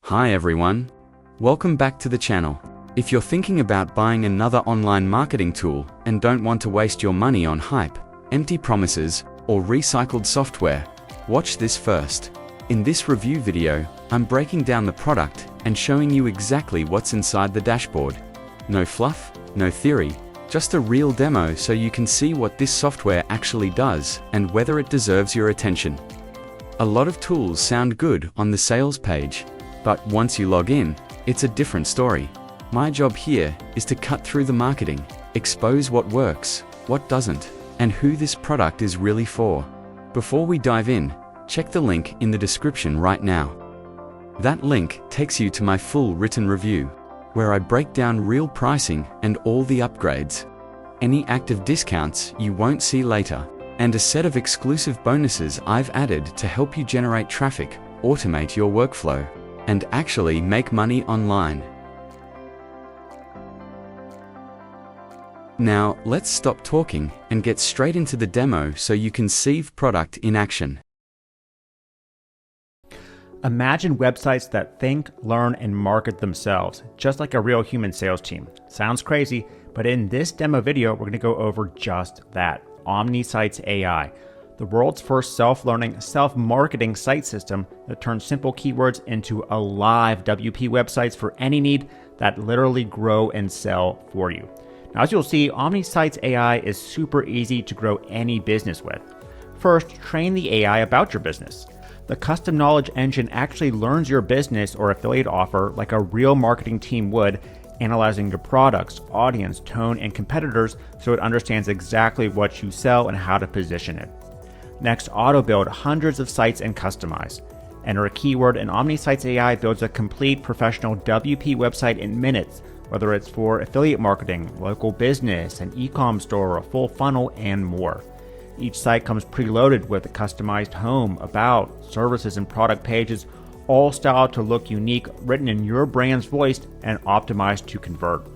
Hi everyone. Welcome back to the channel. If you're thinking about buying another online marketing tool and don't want to waste your money on hype, empty promises, or recycled software, watch this first. In this review video, I'm breaking down the product and showing you exactly what's inside the dashboard. No fluff, no theory, just a real demo so you can see what this software actually does and whether it deserves your attention. A lot of tools sound good on the sales page, but once you log in, it's a different story. My job here is to cut through the marketing, expose what works, what doesn't, and who this product is really for. Before we dive in, check the link in the description right now. That link takes you to my full written review, where I break down real pricing and all the upgrades, any active discounts you won't see later, and a set of exclusive bonuses I've added to help you generate traffic, automate your workflow, and actually make money online. Now, let's stop talking and get straight into the demo so you can see the product in action. Imagine websites that think, learn, and market themselves, just like a real human sales team. Sounds crazy, but in this demo video, we're going to go over just that. OmniSites AI, the world's first self-learning, self-marketing site system that turns simple keywords into alive WP websites for any need that literally grow and sell for you. Now, as you'll see, OmniSites AI is super easy to grow any business with. First, train the AI about your business. The custom knowledge engine actually learns your business or affiliate offer like a real marketing team would, analyzing your products, audience, tone, and competitors so it understands exactly what you sell and how to position it. Next, auto-build hundreds of sites and customize. Enter a keyword and OmniSites AI builds a complete professional WP website in minutes, whether it's for affiliate marketing, local business, an e-com store, a full funnel, and more. Each site comes preloaded with a customized home, about, services, and product pages, all styled to look unique, written in your brand's voice, and optimized to convert.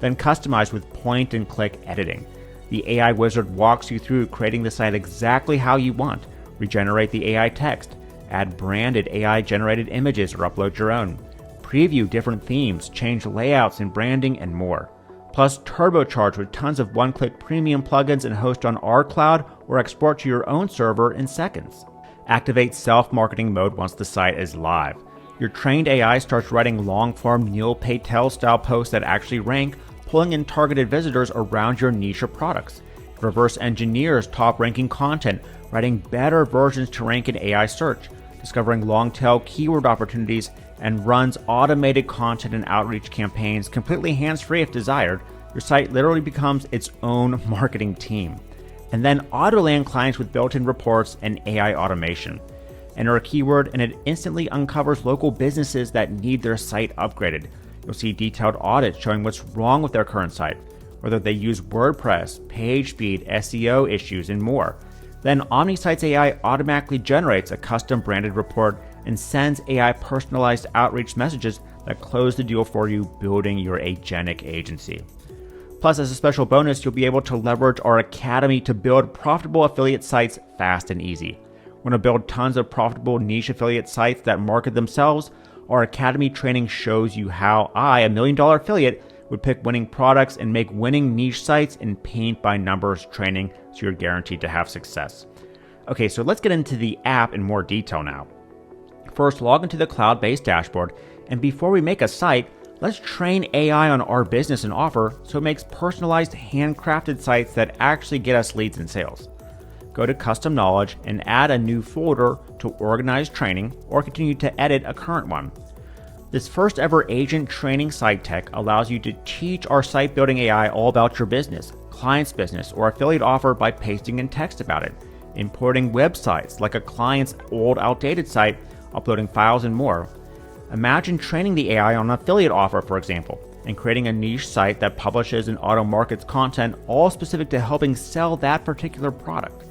Then customize with point-and-click editing. The AI wizard walks you through creating the site exactly how you want. Regenerate the AI text, add branded AI-generated images or upload your own. Preview different themes, change layouts and branding, and more. Plus, turbocharge with tons of one-click premium plugins and host on our cloud or export to your own server in seconds. Activate self-marketing mode once the site is live. Your trained AI starts writing long-form Neil Patel-style posts that actually rank, pulling in targeted visitors around your niche or products. It reverse engineers top-ranking content, writing better versions to rank in AI search, discovering long-tail keyword opportunities, and runs automated content and outreach campaigns completely hands-free if desired. Your site literally becomes its own marketing team. And then auto-land clients with built-in reports and AI automation. Enter a keyword and it instantly uncovers local businesses that need their site upgraded. You'll see detailed audits showing what's wrong with their current site, whether they use WordPress, page speed, SEO issues, and more. Then OmniSites AI automatically generates a custom branded report and sends AI personalized outreach messages that close the deal for you, building your agentic agency. Plus, as a special bonus, you'll be able to leverage our academy to build profitable affiliate sites fast and easy. Want to build tons of profitable niche affiliate sites that market themselves? Our academy training shows you how I, $1 million affiliate, would pick winning products and make winning niche sites in paint by numbers training so you're guaranteed to have success. Okay, so let's get into the app in more detail now. First, log into the cloud-based dashboard, and before we make a site, let's train AI on our business and offer so it makes personalized, handcrafted sites that actually get us leads and sales. Go to Custom Knowledge and add a new folder to organize training or continue to edit a current one. This first ever agent training site tech allows you to teach our site building AI all about your business, client's business, or affiliate offer by pasting in text about it, importing websites like a client's old outdated site, uploading files, and more. Imagine training the AI on an affiliate offer, for example, and creating a niche site that publishes and auto-markets content all specific to helping sell that particular product.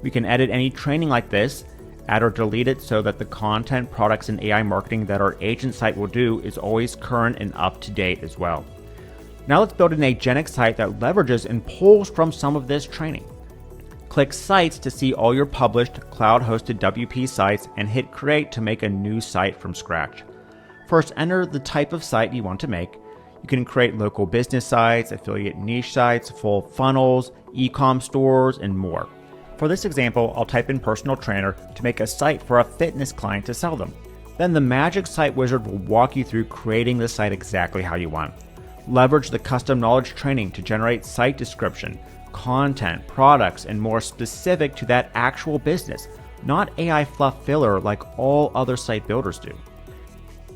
We can edit any training like this, add or delete it so that the content, products, and AI marketing that our agent site will do is always current and up to date as well. Now let's build an agentic site that leverages and pulls from some of this training. Click Sites to see all your published cloud-hosted WP sites and hit Create to make a new site from scratch. First, enter the type of site you want to make. You can create local business sites, affiliate niche sites, full funnels, e-com stores, and more. For this example, I'll type in personal trainer to make a site for a fitness client to sell them. Then the magic site wizard will walk you through creating the site exactly how you want. Leverage the custom knowledge training to generate site description, content, products, and more specific to that actual business, not AI fluff filler like all other site builders do.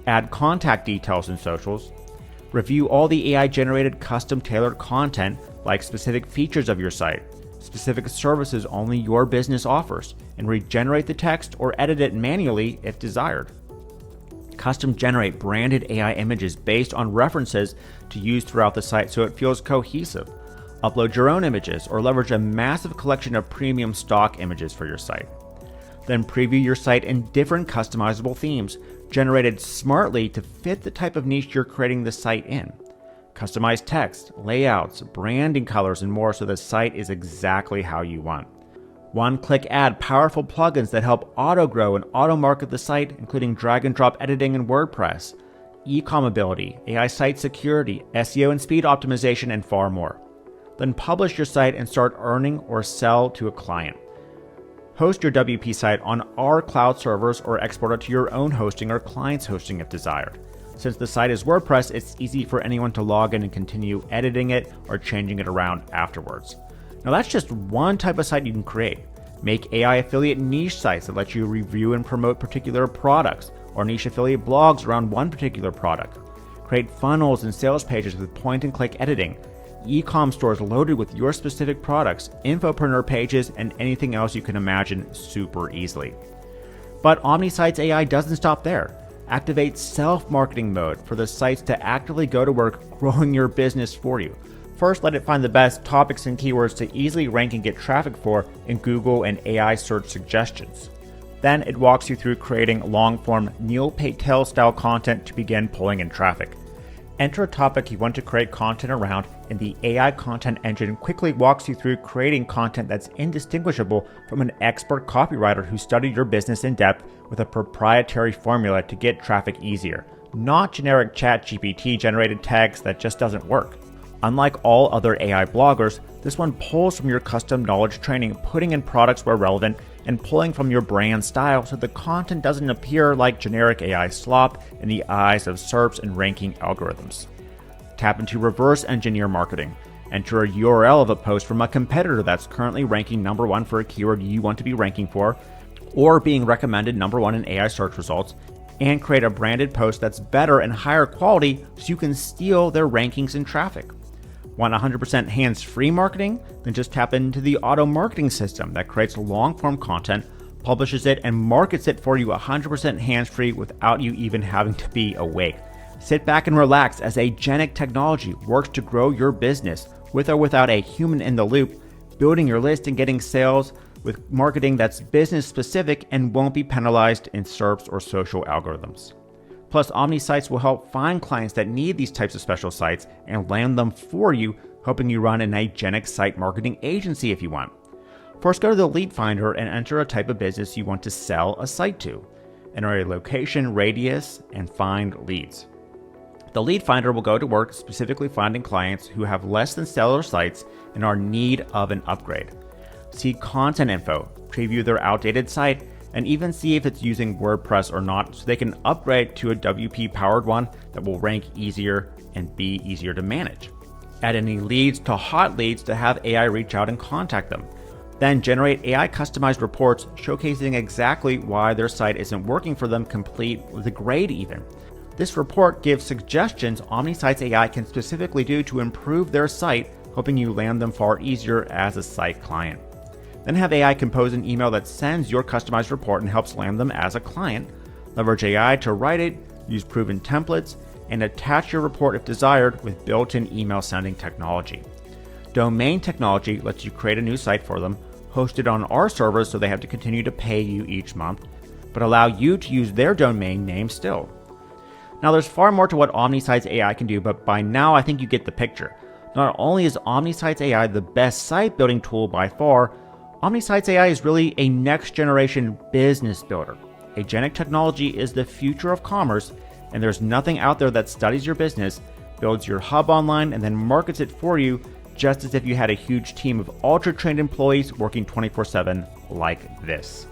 Add contact details and socials. Review all the AI-generated custom-tailored content like specific features of your site, specific services only your business offers, and regenerate the text or edit it manually if desired. Custom generate branded AI images based on references to use throughout the site so it feels cohesive. Upload your own images or leverage a massive collection of premium stock images for your site. Then preview your site in different customizable themes, generated smartly to fit the type of niche you're creating the site in. Customize text, layouts, branding colors, and more so the site is exactly how you want. One-click add powerful plugins that help auto-grow and auto-market the site, including drag-and-drop editing in WordPress, e-com ability, AI site security, SEO and speed optimization, and far more. Then publish your site and start earning or sell to a client. Host your WP site on our cloud servers or export it to your own hosting or client's hosting if desired. Since the site is WordPress, it's easy for anyone to log in and continue editing it or changing it around afterwards. Now that's just one type of site you can create. Make AI affiliate niche sites that let you review and promote particular products, or niche affiliate blogs around one particular product. Create funnels and sales pages with point-and-click editing, e-com stores loaded with your specific products, infopreneur pages, and anything else you can imagine super easily. But OmniSites AI doesn't stop there. Activate self-marketing mode for the sites to actively go to work growing your business for you. First, let it find the best topics and keywords to easily rank and get traffic for in Google and AI search suggestions. Then it walks you through creating long-form Neil Patel style content to begin pulling in traffic. Enter a topic you want to create content around, and the AI content engine quickly walks you through creating content that's indistinguishable from an expert copywriter who studied your business in depth with a proprietary formula to get traffic easier, not generic ChatGPT generated text that just doesn't work. Unlike all other AI bloggers, this one pulls from your custom knowledge training, putting in products where relevant, and pulling from your brand style so the content doesn't appear like generic AI slop in the eyes of SERPs and ranking algorithms. Tap into reverse engineer marketing. Enter a URL of a post from a competitor that's currently ranking number one for a keyword you want to be ranking for, or being recommended number one in AI search results, and create a branded post that's better and higher quality so you can steal their rankings and traffic. Want 100% hands-free marketing? Then just tap into the auto marketing system that creates long-form content, publishes it, and markets it for you 100% hands-free without you even having to be awake. Sit back and relax as agentic technology works to grow your business with or without a human in the loop, building your list and getting sales with marketing that's business specific and won't be penalized in SERPs or social algorithms. Plus, OmniSites will help find clients that need these types of special sites and land them for you, helping you run an agentic site marketing agency if you want. First, go to the lead finder and enter a type of business you want to sell a site to. Enter a location, radius, and find leads. The lead finder will go to work specifically finding clients who have less than stellar sites and are in need of an upgrade. See content info, preview their outdated site, and even see if it's using WordPress or not so they can upgrade to a WP powered one that will rank easier and be easier to manage. Add any leads to hot leads to have AI reach out and contact them. Then generate AI customized reports showcasing exactly why their site isn't working for them, complete with a grade even. This report gives suggestions OmniSites AI can specifically do to improve their site, helping you land them far easier as a site client. Then have AI compose an email that sends your customized report and helps land them as a client. Leverage AI to write it, use proven templates, and attach your report if desired with built-in email sending technology. Domain technology lets you create a new site for them, host it on our servers so they have to continue to pay you each month, but allow you to use their domain name still. Now there's far more to what OmniSites AI can do, but by now I think you get the picture. Not only is OmniSites AI the best site building tool by far, OmniSites AI is really a next generation business builder. Agentic technology is the future of commerce, And there's nothing out there that studies your business, builds your hub online, and then markets it for you, just as if you had a huge team of ultra trained employees working 24/7 like this.